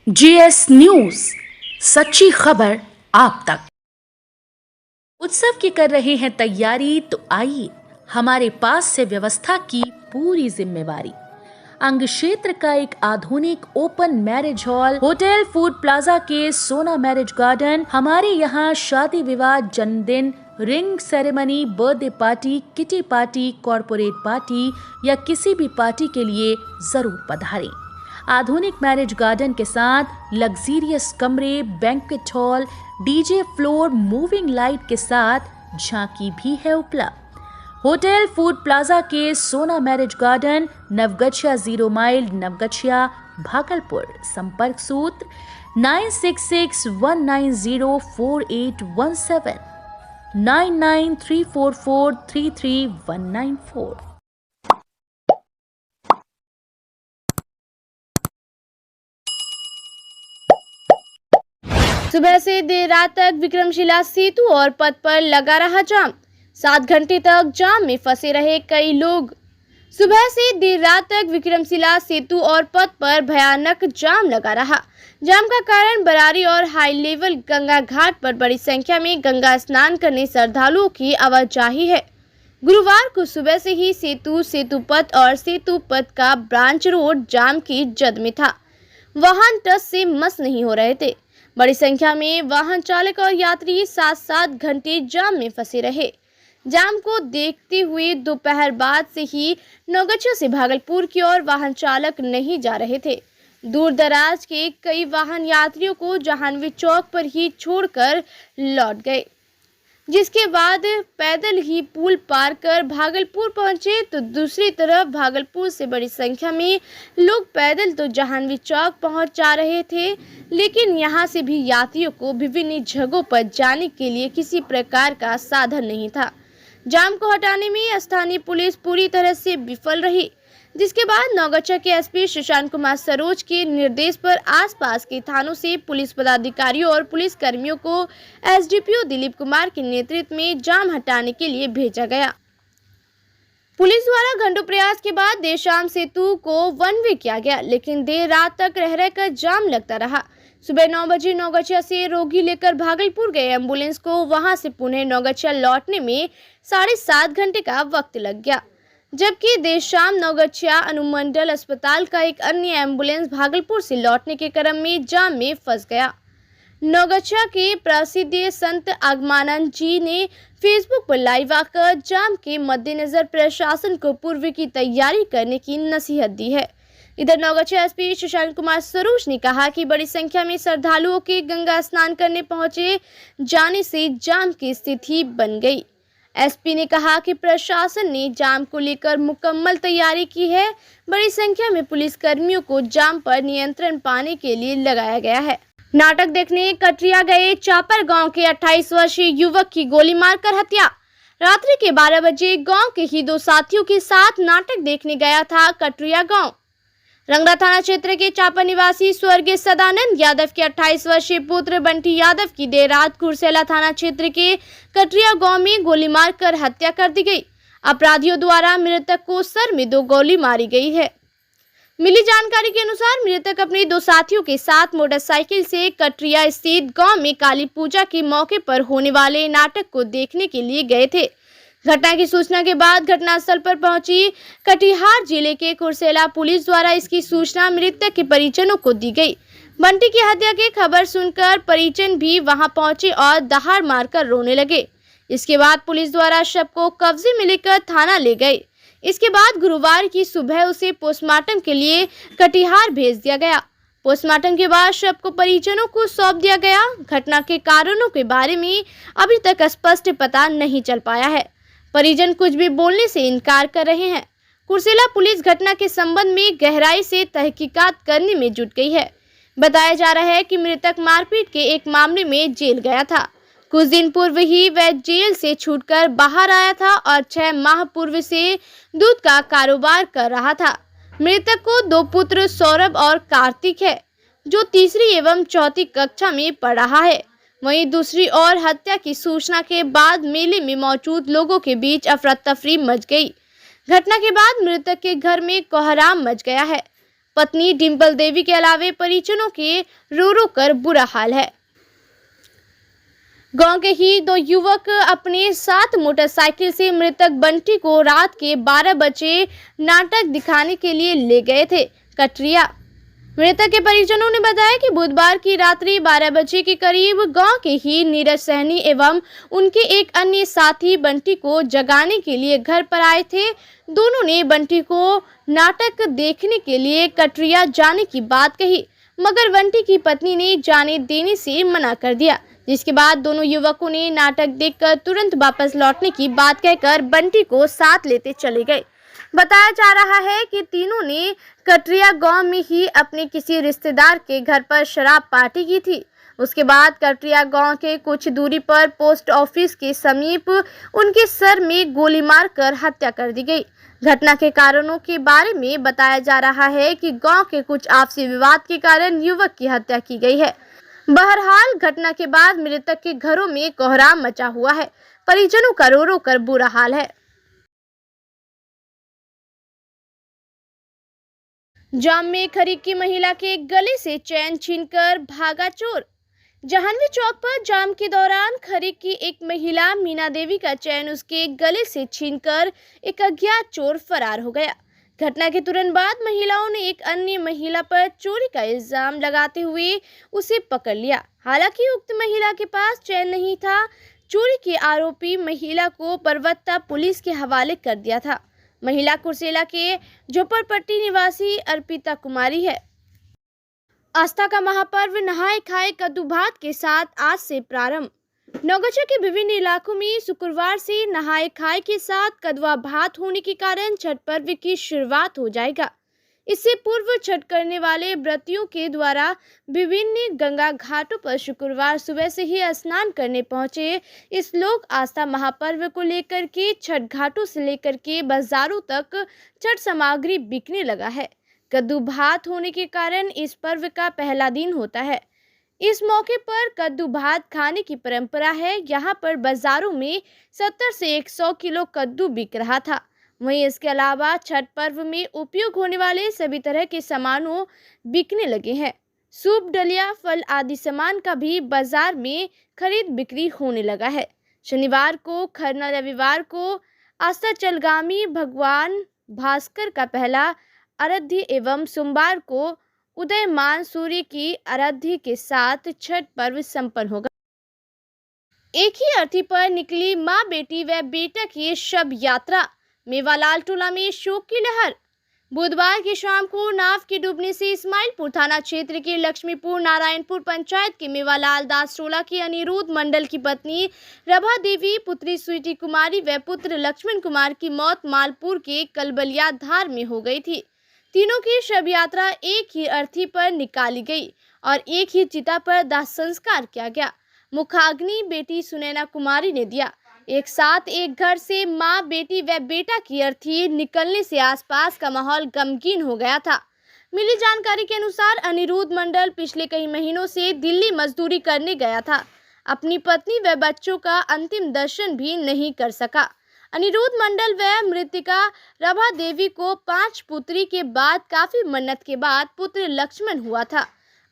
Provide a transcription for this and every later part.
GS news, सच्ची खबर आप तक। उत्सव की कर रहे हैं तैयारी, तो आइए हमारे पास से व्यवस्था की पूरी जिम्मेवारी। अंग क्षेत्र का एक आधुनिक open marriage hall hotel food plaza के सोना मैरिज गार्डन। हमारे यहाँ शादी विवाह, जन्मदिन, ring ceremony, birthday party, kitty party, corporate party या किसी भी पार्टी के लिए जरूर पधारें। आधुनिक मैरिज गार्डन के साथ लग्जीरियस कमरे, banquet hall, DJ floor, moving light के साथ झांकी भी है उपलब्ध। होटल फूड प्लाजा के Sona marriage garden, Naugachia 0 mile, Naugachia, Bhagalpur. संपर्क सूत्र 9661904817, 9934433194। सुबह से देर रात तक विक्रमशिला सेतु और पथ पर लगा रहा जाम। 7 घंटे तक जाम में फंसे रहे कई लोग। सुबह से देर रात तक विक्रमशिला सेतु और पथ पर भयानक जाम लगा रहा। जाम का कारण बरारी और हाई लेवल गंगा घाट पर बड़ी संख्या में गंगा स्नान करने श्रद्धालुओं की आवाजाही है। गुरुवार को सुबह से ही सेतु पथ और सेतु पथ का ब्रांच रोड जाम की जद में था। वाहन टस से मस नहीं हो रहे थे। बड़ी संख्या में वाहन चालक और यात्री 7-7 घंटे जाम में फंसे रहे। जाम को देखते हुए दोपहर बाद से ही नवगछिया से भागलपुर की ओर वाहन चालक नहीं जा रहे थे। दूर दराज के कई वाहन यात्रियों को जहानवी चौक पर ही छोड़कर लौट गए, जिसके बाद पैदल ही पुल पार कर भागलपुर पहुंचे। तो दूसरी तरफ भागलपुर से बड़ी संख्या में लोग पैदल तो जहानवी चौक पहुंच जा रहे थे, लेकिन यहां से भी यात्रियों को विभिन्न जगहों पर जाने के लिए किसी प्रकार का साधन नहीं था। जाम को हटाने में स्थानीय पुलिस पूरी तरह से विफल रही, जिसके बाद नवगछिया के एसपी शशांक कुमार सरोज के निर्देश पर आसपास के थानों से पुलिस पदाधिकारियों और पुलिस कर्मियों को एसडीपीओ दिलीप कुमार के नेतृत्व में जाम हटाने के लिए भेजा गया। पुलिस द्वारा घंटों प्रयास के बाद देर शाम सेतु को वन वे किया गया, लेकिन देर रात तक रह कर जाम लगता रहा। सुबह 9 बजे नवगछिया से रोगी लेकर भागलपुर गए एम्बुलेंस को वहां से पुनः नवगछिया लौटने में 7.5 घंटे का वक्त लग गया, जबकि देर शाम नवगछिया अनुमंडल अस्पताल का एक अन्य एम्बुलेंस भागलपुर से लौटने के क्रम में जाम में फंस गया। नवगछिया के प्रसिद्ध संत आगमानंद जी ने फेसबुक पर लाइव आकर जाम के मद्देनजर प्रशासन को पूर्व की तैयारी करने की नसीहत दी है। इधर नवगछिया एसपी शशांक कुमार सरोज ने कहा कि बड़ी संख्या में श्रद्धालुओं के गंगा स्नान करने पहुंचे जाने से जाम की स्थिति बन गई। एसपी ने कहा कि प्रशासन ने जाम को लेकर मुकम्मल तैयारी की है। बड़ी संख्या में पुलिस कर्मियों को जाम पर नियंत्रण पाने के लिए लगाया गया है। नाटक देखने कटरिया गए चापर गांव के 28 वर्षीय युवक की गोली मारकर हत्या। रात्रि के 12 बजे गांव के ही 2 साथियों के साथ नाटक देखने गया था कटरिया गांव। रंगरा थाना क्षेत्र के चापर निवासी स्वर्गीय सदानंद यादव के 28 वर्षीय पुत्र बंटी यादव की देर रात कुर्सेला थाना क्षेत्र के कटरिया गांव में गोली मारकर हत्या कर दी गई। अपराधियों द्वारा मृतक को सर में 2 गोली मारी गई है। मिली जानकारी के अनुसार मृतक अपने 2 साथियों के साथ मोटरसाइकिल से कटरिया स्थित गांव में काली पूजा के मौके पर होने वाले नाटक को देखने के लिए गए थे। घटना की सूचना के बाद घटनास्थल पर पहुंची कटिहार जिले के कुर्सेला पुलिस द्वारा इसकी सूचना मृतक के परिजनों को दी गई। बंटी की हत्या की खबर सुनकर परिजन भी वहां पहुंचे और दहाड़ मारकर रोने लगे। इसके बाद पुलिस द्वारा शव को कब्जे में लेकर थाना ले गए। इसके बाद गुरुवार की सुबह उसे पोस्टमार्टम के लिए कटिहार भेज दिया गया। पोस्टमार्टम के बाद शव को परिजनों को सौंप दिया गया। घटना के कारणों के बारे में अभी तक स्पष्ट पता नहीं चल पाया है। परिजन कुछ भी बोलने से इनकार कर रहे हैं। कुर्सेला पुलिस घटना के संबंध में गहराई से तहकीकात करने में जुट गई है। बताया जा रहा है कि मृतक मारपीट के एक मामले में जेल गया था। कुछ दिन पूर्व ही वह जेल से छूटकर बाहर आया था और 6 माह पूर्व से दूध का कारोबार कर रहा था। मृतक को 2 पुत्र सौरभ और कार्तिक है, जो तीसरी एवं चौथी कक्षा में पढ़ रहा है। वहीं दूसरी ओर हत्या की सूचना के बाद मेले में मौजूद लोगों के बीच अफरा तफरी मच गई। घटना के बाद मृतक के घर में कोहराम मच गया है। पत्नी डिंपल देवी के अलावे परिजनों के रो रो कर बुरा हाल है। गांव के ही दो युवक अपने साथ मोटरसाइकिल से मृतक बंटी को रात के 12 बजे नाटक दिखाने के लिए ले गए थे कटरिया। मृतक के परिजनों ने बताया कि बुधवार की रात्रि 12 बजे के करीब गांव के ही नीरज सहनी एवं उनके एक अन्य साथी बंटी को जगाने के लिए घर पर आए थे। दोनों ने बंटी को नाटक देखने के लिए कटरिया जाने की बात कही, मगर बंटी की पत्नी ने जाने देने से मना कर दिया, जिसके बाद दोनों युवकों ने नाटक देखकर तुरंत वापस लौटने की बात कहकर बंटी को साथ लेते चले गए। बताया जा रहा है कि तीनों ने कटरिया गांव में ही अपने किसी रिश्तेदार के घर पर शराब पार्टी की थी। उसके बाद कटरिया गांव के कुछ दूरी पर पोस्ट ऑफिस के समीप उनके सर में गोली मारकर हत्या कर दी गई। घटना के कारणों के बारे में बताया जा रहा है कि गांव के कुछ आपसी विवाद के कारण युवक की हत्या की गई है। बहरहाल घटना के बाद मृतक के घरों में कोहराम मचा हुआ है। परिजनों का रो रो कर बुरा हाल है। जाम में खरीक की महिला के गले से चैन छीनकर भागा चोर। जहानवी चौक पर जाम के दौरान खरीक की एक महिला मीना देवी का चैन उसके गले से छीनकर एक अज्ञात चोर फरार हो गया। घटना के तुरंत बाद महिलाओं ने एक अन्य महिला पर चोरी का इल्जाम लगाते हुए उसे पकड़ लिया। हालांकि उक्त महिला के पास चैन नहीं था। चोरी के आरोपी महिला को परवत्ता पुलिस के हवाले कर दिया था। महिला कुर्सेला के झोपड़पट्टी निवासी अर्पिता कुमारी है। आस्था का महापर्व नहाए खाए कद्दू भात के साथ आज से प्रारंभ। नौगछा के विभिन्न इलाकों में शुक्रवार से नहाए खाए के साथ कद्दुआ भात होने के कारण छठ पर्व की शुरुआत हो जाएगा। इससे पूर्व छठ करने वाले व्रतियों के द्वारा विभिन्न गंगा घाटों पर शुक्रवार सुबह से ही स्नान करने पहुंचे। इस लोक आस्था महापर्व को लेकर के छठ घाटों से लेकर के बाजारों तक छठ सामग्री बिकने लगा है। कद्दू भात होने के कारण इस पर्व का पहला दिन होता है। इस मौके पर कद्दू भात खाने की परंपरा है। यहाँ पर बाजारों में 70 से 100 किलो कद्दू बिक रहा था। वहीं इसके अलावा छठ पर्व में उपयोग होने वाले सभी तरह के सामानों बिकने लगे हैं। सूप, डलिया, फल आदि सामान का भी बाजार में खरीद बिक्री होने लगा है। शनिवार को खरना, रविवार को अस्ताचलगामी भगवान भास्कर का पहला आराध्य एवं सोमवार को उदयमान सूर्य की आराध्य के साथ छठ पर्व संपन्न होगा। एक ही अर्थी पर निकली मां, बेटी व बेटा की शव यात्रा। मेवालाल टोला में शोक की लहर। बुधवार की शाम को नाव के डूबने से इस्माइलपुर थाना क्षेत्र के लक्ष्मीपुर नारायणपुर पंचायत के मेवालाल दास टोला की अनिरुद्ध मंडल की पत्नी रभा देवी, पुत्री स्वीटी कुमारी व पुत्र लक्ष्मण कुमार की मौत मालपुर के कलबलिया धार में हो गई थी। तीनों की शव यात्रा एक ही अर्थी पर निकाली गई और एक ही चिता पर दाह संस्कार किया गया। मुखाग्नि बेटी सुनैना कुमारी ने दिया। एक साथ एक घर से मां, बेटी व बेटा की अर्थी निकलने से आसपास का माहौल गमगीन हो गया था। मिली जानकारी के अनुसार अनिरुद्ध मंडल पिछले कई महीनों से दिल्ली मजदूरी करने गया था। अपनी पत्नी व बच्चों का अंतिम दर्शन भी नहीं कर सका। अनिरुद्ध मंडल व मृतिका रभा देवी को 5 पुत्री के बाद काफी मन्नत के बाद पुत्र लक्ष्मण हुआ था।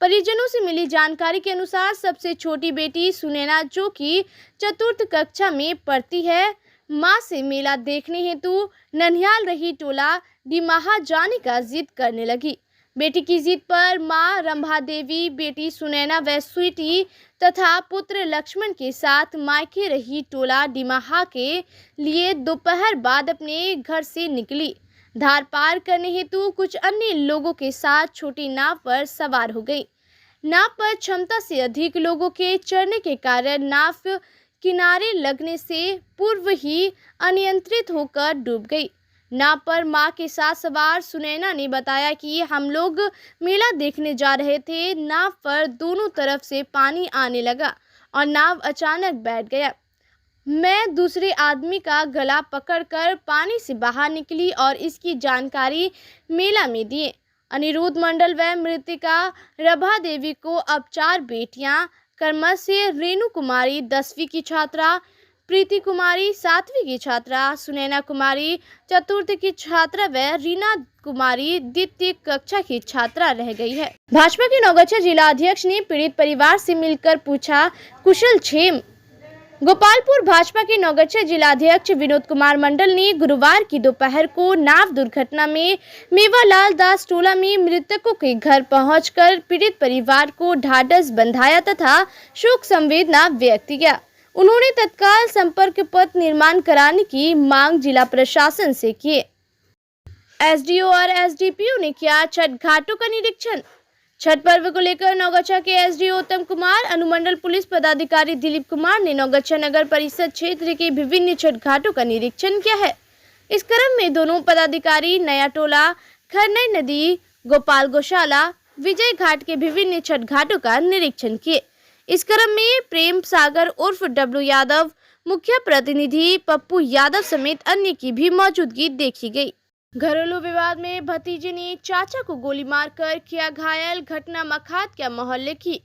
परिजनों से मिली जानकारी के अनुसार सबसे छोटी बेटी सुनैना, जो कि 4th कक्षा में पढ़ती है, मां से मेला देखने हेतु ननिहाल रही टोला डिमाहा जाने का जिद करने लगी। बेटी की जिद पर मां रंभा देवी बेटी सुनैना व स्वीटी तथा पुत्र लक्ष्मण के साथ मायके रही टोला डिमाहा के लिए दोपहर बाद अपने घर से निकली। धार पार करने हेतु कुछ अन्य लोगों के साथ छोटी नाव पर सवार हो गई। नाव पर क्षमता से अधिक लोगों के चढ़ने के कारण नाव किनारे लगने से पूर्व ही अनियंत्रित होकर डूब गई। नाव पर मां के साथ सवार सुनैना ने बताया कि हम लोग मेला देखने जा रहे थे। नाव पर दोनों तरफ से पानी आने लगा और नाव अचानक बैठ गया। मैं दूसरे आदमी का गला पकड़कर पानी से बाहर निकली और इसकी जानकारी मेला में दिए। अनिरुद्ध मंडल व मृतिका रभा देवी को अब 4 बेटियां क्रमश से रेणु कुमारी 10वीं की छात्रा, प्रीति कुमारी 7वीं की छात्रा, सुनैना कुमारी 4th की छात्रा व रीना कुमारी 2य कक्षा की छात्रा रह गई है। भाजपा के नौगछा जिला अध्यक्ष ने पीड़ित परिवार से मिलकर पूछा कुशल क्षेम। गोपालपुर भाजपा के नौगछा जिला अध्यक्ष विनोद कुमार मंडल ने गुरुवार की दोपहर को नाव दुर्घटना में मेवालाल दास टोला में मृतकों के घर पहुंचकर पीड़ित परिवार को ढाढ़स बंधाया तथा शोक संवेदना व्यक्त किया। उन्होंने तत्काल संपर्क पथ निर्माण कराने की मांग जिला प्रशासन से की। एसडीओ और एसडीपीओ ने किया छठ घाटों का निरीक्षण। छठ पर्व को लेकर नौगछा के एसडीओ उत्तम कुमार, अनुमंडल पुलिस पदाधिकारी दिलीप कुमार ने नौगछा नगर परिषद क्षेत्र के विभिन्न छठ घाटों का निरीक्षण किया है। इस क्रम में दोनों पदाधिकारी नया टोला, खरनई नदी, गोपाल गौशाला, विजय घाट के विभिन्न छठ घाटों का निरीक्षण किए। इस क्रम में प्रेम सागर उर्फ डब्लू यादव, मुख्य प्रतिनिधि पप्पू यादव समेत अन्य की भी मौजूदगी देखी गई। घरेलू विवाद में भतीजे ने चाचा को गोली मारकर किया घायल, घटना मखातिया मोहल्ले की।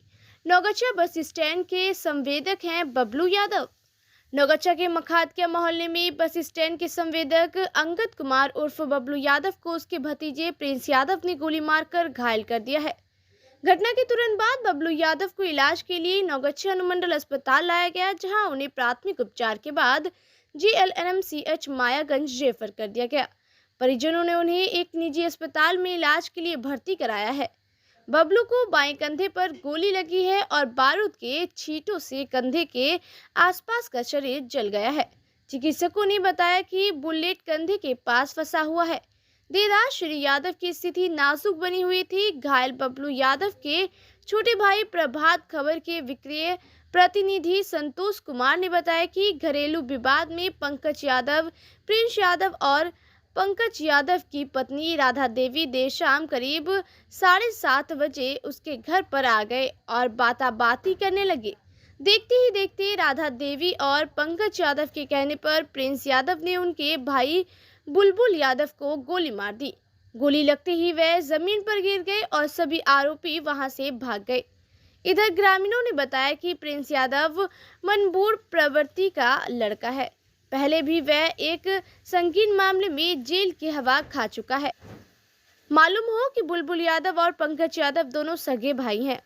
नौगछा बस स्टैंड के संवेदक हैं बबलू यादव। नौगछा के मखातिया मोहल्ले में बस स्टैंड के संवेदक अंगद कुमार उर्फ बबलू यादव को उसके भतीजे प्रिंस यादव ने गोली मारकर घायल कर दिया है। घटना के तुरंत बाद बबलू यादव को इलाज के लिए नौगछा अनुमंडल अस्पताल लाया गया, जहां उन्हें प्राथमिक उपचार के बाद GLNMCH मायागंज रेफर कर दिया गया। परिजनों ने उन्हें एक निजी अस्पताल में इलाज के लिए भर्ती कराया है। बबलू को बाएं कंधे पर गोली लगी है और बारूद के छींटों से कंधे के आसपास का शरीर जल गया है। चिकित्सकों ने बताया कि बुलेट कंधे के पास फंसा हुआ है। देर रात श्री यादव की स्थिति नाजुक बनी हुई थी। घायल बबलू यादव के छोटे भाई प्रभात खबर के विक्रीय प्रतिनिधि संतोष कुमार ने बताया कि घरेलू विवाद में पंकज यादव, प्रिंस यादव और पंकज यादव की पत्नी राधा देवी देर शाम करीब 7:30 बजे उसके घर पर आ गए और बाताबाती करने लगे। देखते ही देखते राधा देवी और पंकज यादव के कहने पर प्रिंस यादव ने उनके भाई बुलबुल यादव को गोली मार दी। गोली लगते ही वह जमीन पर गिर गए और सभी आरोपी वहां से भाग गए। इधर ग्रामीणों ने बताया कि प्रिंस यादव मनबूर प्रवृत्ति का लड़का है। पहले भी वह एक संगीन मामले में जेल की हवा खा चुका है। मालूम हो कि बुलबुल यादव और पंकज यादव दोनों सगे भाई हैं।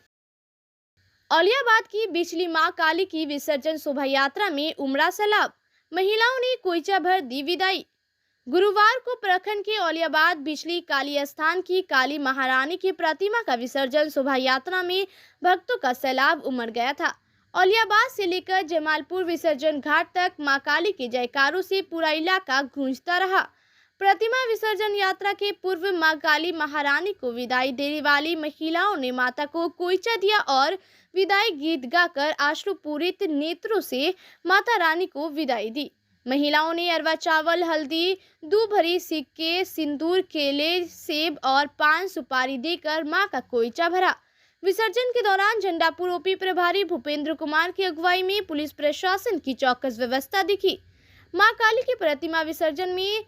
औलियाबाद की बिचली मां काली की विसर्जन शोभा यात्रा में उमड़ा सैलाब, महिलाओं ने कोयचा भर दी विदाई। गुरुवार को प्रखंड के औलियाबाद बिचली काली स्थान की काली महारानी की प्रतिमा का विसर्जन शोभा यात्रा में भक्तों का सैलाब उमड़ गया था। औलियाबाद से लेकर जमालपुर विसर्जन घाट तक मां काली के जयकारों से पूरा इलाका गूंजता रहा। प्रतिमा विसर्जन यात्रा के पूर्व मां काली महारानी को विदाई देने वाली महिलाओं ने माता को कोयचा दिया और विदाई गीत गाकर आश्रुपूरित नेत्रों से माता रानी को विदाई दी। महिलाओं ने अरवा चावल, हल्दी, दूध भरी सिक्के, सिंदूर, केले, सेब और पान सुपारी देकर मां का कोयचा भरा। विसर्जन के दौरान झंडापुर ओपी प्रभारी भूपेंद्र कुमार की अगुवाई में पुलिस प्रशासन की चौकस व्यवस्था दिखी। मां काली की प्रतिमा विसर्जन में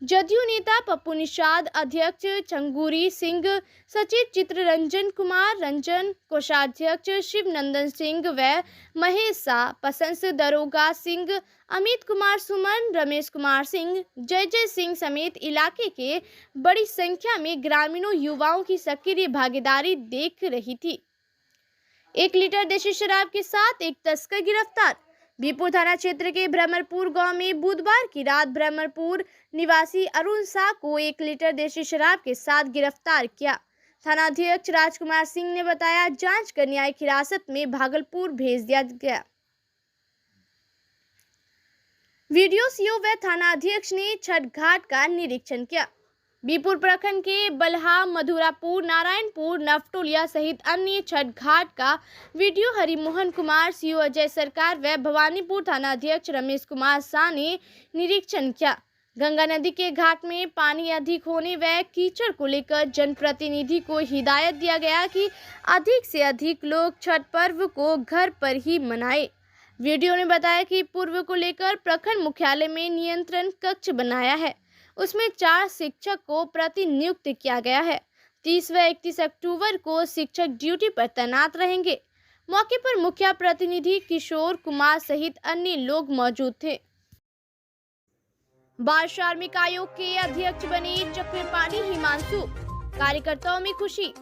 जदयू नेता पप्पू निषाद, अध्यक्ष चंगूरी सिंह, सचिव चित्ररंजन कुमार रंजन, कोषाध्यक्ष शिवनंदन सिंह व महेश शाह, पसंस दरोगा सिंह, अमित कुमार सुमन, रमेश कुमार सिंह, जय जय सिंह समेत इलाके के बड़ी संख्या में ग्रामीणों युवाओं की सक्रिय भागीदारी देख रही थी। 1 लीटर देशी शराब के साथ एक तस्कर गिरफ्तार। बीपुर थाना क्षेत्र के ब्रह्मपुर गांव में बुधवार की रात ब्रह्मपुर निवासी अरुण शाह को 1 लीटर देशी शराब के साथ गिरफ्तार किया। थानाध्यक्ष राजकुमार सिंह ने बताया, जांच कर न्यायिक हिरासत में भागलपुर भेज दिया गया। वीडियो सीओ व थानाध्यक्ष ने छठ घाट का निरीक्षण किया। बीपुर प्रखंड के बलहा, मधुरापुर, नारायणपुर, नवटोलिया सहित अन्य छठ घाट का वीडियो हरिमोहन कुमार, सीओ अजय सरकार व भवानीपुर थानाध्यक्ष रमेश कुमार शाह ने निरीक्षण किया। गंगा नदी के घाट में पानी अधिक होने व कीचड़ को लेकर जनप्रतिनिधि को हिदायत दिया गया कि अधिक से अधिक लोग छठ पर्व को घर पर ही मनाएं। वीडियो ने बताया कि पूर्व को लेकर प्रखंड मुख्यालय में नियंत्रण कक्ष बनाया है। उसमें 4 शिक्षक को प्रतिनियुक्त किया गया है। 30 व 31 अक्टूबर को शिक्षक ड्यूटी पर तैनात रहेंगे। मौके पर मुखिया प्रतिनिधि किशोर कुमार सहित अन्य लोग मौजूद थे। बाल श्रमिक आयोग के अध्यक्ष बने चक्रपाणी हिमांशु, कार्यकर्ताओं में खुशी।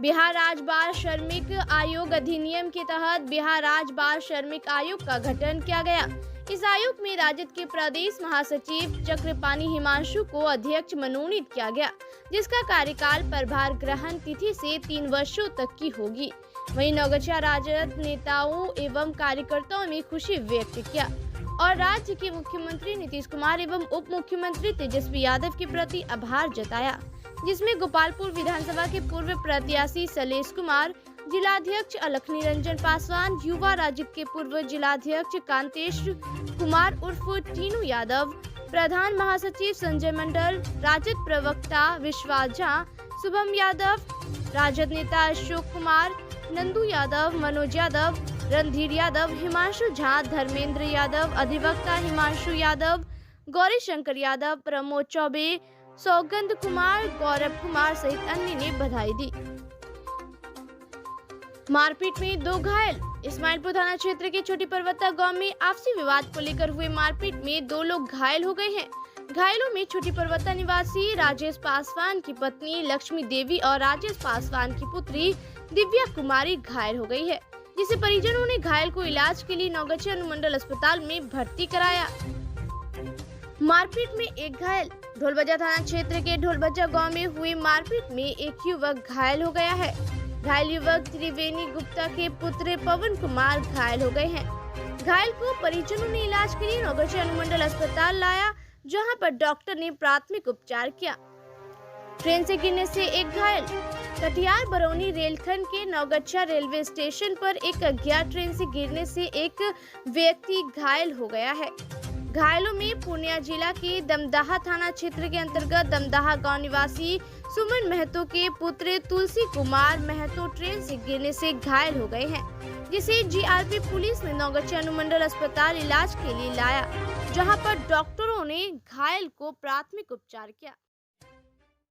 बिहार राज्य बाल श्रमिक आयोग अधिनियम के तहत बिहार राज्य बाल श्रमिक आयोग का गठन किया गया। इस आयोग में राजद के प्रदेश महासचिव चक्रपाणी हिमांशु को अध्यक्ष मनोनीत किया गया, जिसका कार्यकाल प्रभार ग्रहण तिथि से 3 वर्षों तक की होगी। वहीं नौगछिया राजद नेताओं एवं कार्यकर्ताओं में खुशी व्यक्त किया और राज्य के मुख्यमंत्री नीतीश कुमार एवं उप मुख्यमंत्री तेजस्वी यादव के प्रति आभार जताया, जिसमें गोपालपुर विधानसभा के पूर्व प्रत्याशी शैलेश कुमार, जिलाध्यक्ष अलख निरंजन पासवान, युवा राजद के पूर्व जिलाध्यक्ष कांतेश कुमार उर्फ टीनू यादव, प्रधान महासचिव संजय मंडल, राजद प्रवक्ता विश्वास झा, शुभम यादव, राजद नेता अशोक कुमार, नंदू यादव, मनोज यादव, रणधीर यादव, हिमांशु झा, धर्मेंद्र यादव, अधिवक्ता हिमांशु यादव, गौरी शंकर यादव, प्रमोद चौबे, सौगंध कुमार, गौरव कुमार सहित अन्य ने बधाई दी। मारपीट में 2 घायल। इस्माइलपुर थाना क्षेत्र के छोटी पर्वता गांव में आपसी विवाद को लेकर हुए मारपीट में 2 लोग घायल हो गए हैं। घायलों में छोटी पर्वता निवासी राजेश पासवान की पत्नी लक्ष्मी देवी और राजेश पासवान की पुत्री दिव्या कुमारी घायल हो गई है, जिसे परिजनों ने घायल को इलाज के लिए नौगछिया अनुमंडल अस्पताल में भर्ती कराया। मारपीट में 1 घायल। ढोलबजा थाना क्षेत्र के ढोलबजा गांव में हुई मारपीट में एक युवक घायल हो गया है। घायल युवक त्रिवेणी गुप्ता के पुत्र पवन कुमार घायल हो गए हैं। घायल को परिजनों ने इलाज के लिए नौगछिया अनुमंडल अस्पताल लाया, जहां पर डॉक्टर ने प्राथमिक उपचार किया। ट्रेन से गिरने से 1 घायल। कटिहार बरौनी रेलखंड के नौगछिया रेलवे स्टेशन पर एक अज्ञात ट्रेन से गिरने से एक व्यक्ति घायल हो गया है। घायलों में पूर्णिया जिला के दमदाहा थाना क्षेत्र के अंतर्गत दमदाहा गांव निवासी सुमन महतो के पुत्र तुलसी कुमार महतो ट्रेन से गिरने से घायल हो गए हैं, जिसे जीआरपी पुलिस ने नौगछिया अनुमंडल अस्पताल इलाज के लिए लाया, जहां पर डॉक्टरों ने घायल को प्राथमिक उपचार किया।